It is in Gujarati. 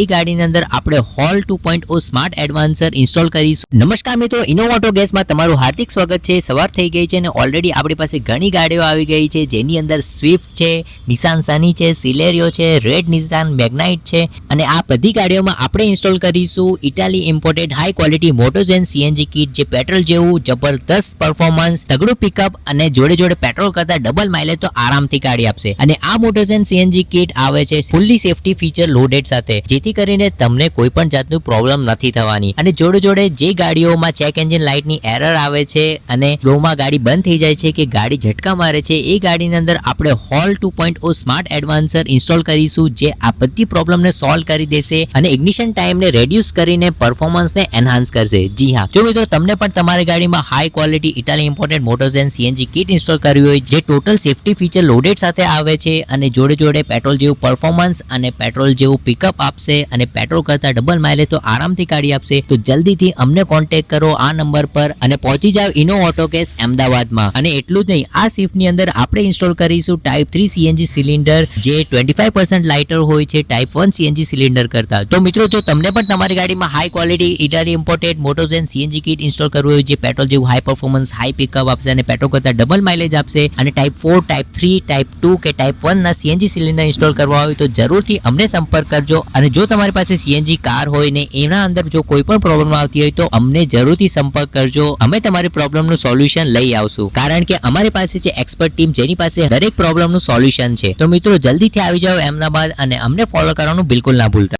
એ ગાડીની અંદર આપણે હોલ 2.0 સ્માર્ટ એડવાન્સર ઇન્સ્ટોલ કરીશું। નમસ્કાર મિત્રો, ઇનોવાટો ગેસમાં તમારું હાર્દિક સ્વાગત છે। સવાર થઈ ગઈ છે અને ઓલરેડી આપણી પાસે ઘણી ગાડીઓ આવી ગઈ છે, જેની અંદર સ્વિફ્ટ છે, નિસાન સની છે, સિલેરિયો છે, રેડ નિસાન મેગ્નાઇટ છે અને આ બધી ગાડીઓમાં આપણે ઇન્સ્ટોલ કરીશું Italy imported high quality Motogen CNG kit, જે પેટ્રોલ જેવું જબરદસ્ત પરફોર્મન્સ, તગડું પિકઅપ અને જોડે પેટ્રોલ કરતા ડબલ માઇલેજ તો આરામથી ગાડી આપશે। અને આ મોટોજેન સીએનજી કિટ આવે છે ફૂલ્લી સેફટી ફીચર લોડેડ સાથે, જેથી કરીને તમને કોઈ પણ જાતનું પ્રોબ્લેમ નથી થવાની। અને જોડે જે ગાડીઓમાં ચેક એન્જિન લાઇટની એરર આવે છે અને ફ્લોમાં ગાડી બંધ થઈ જાય છે કે ગાડી ઝટકા મારે છે, એ ગાડીની અંદર આપણે હોલ 2.0 સ્માર્ટ એડવાન્સર ઇન્સ્ટોલ કરીશું, જે આ બધી પ્રોબ્લેમને સોલ્વ કરી દેશે અને ઇગ્નિશન ટાઈમને રેડ્યુસ કરીને પરફોર્મન્સને એનહાન્સ કરશે। જી હા, જો મિત્રો તમને પણ તમારી ગાડીમાં high quality Italy imported Motogen CNG kit install કરવી હોય, જે ટોટલ સેફટી ફીચર લોડેડ સાથે આવે છે અને જોડે પેટ્રોલ જેવું પરફોર્મન્સ અને પેટ્રોલ જેવું પિકઅપ આપશે અને પેટ્રોલ કરતા ડબલ માઇલેજ તો આરામથી કાઢી આપશે, તો જલ્દીથી અમને કોન્ટેક્ટ કરો આ નંબર પર અને પહોંચી જાવ ઇનોવાટો ગેસ અમદાવાદમાં। અને એટલું જ નહીં, આ સ્વિફ્ટની અંદર આપણે ઇન્સ્ટોલ કરીશું ટાઈપ 3 સીએનજી સિલિન્ડર, જે 25% લાઇટર હોય છે ટાઈપ 1 સીએનજી સિલિન્ડર કરતા। તો મિત્રો, જો તમને પણ તમારી ગાડીમાં high quality Italy imported Motogen CNG kit install કરવું હોય, જે પેટ્રોલ જેવું હાઈ પરફોર્મન્સ, હાઈ પિકઅપ આપશે અને પેટ્રોલ કરતા ડબલ માઇલેજ આપશે, અને ટાઈપ 4, ટાઈપ 3, ટાઈપ 2 કે ટાઈપ 1 ના સીએનજી સિલિન્ડર ઇન્સ્ટોલ કરવા હોય તો જરૂરથી અમને સંપર્ક કરજો। અને જો તમારી પાસે સીએનજી કાર હોય ને એના અંદર જો કોઈ પણ પ્રોબ્લેમ આવતી હોય તો અમને જરૂરથી સંપર્ક કરજો, અમે તમારી પ્રોબ્લેમનું સોલ્યુશન લઈ આવશું, કારણ કે અમારી પાસે છે એક્સપર્ટ ટીમ, જેની પાસે દરેક પ્રોબ્લેમનું સોલ્યુશન છે। તો મિત્રો, જલ્દીથી આવી જાઓ અમદાવાદ અને અમને ફોલો કરવાનું બિલકુલ ના ભૂલતા।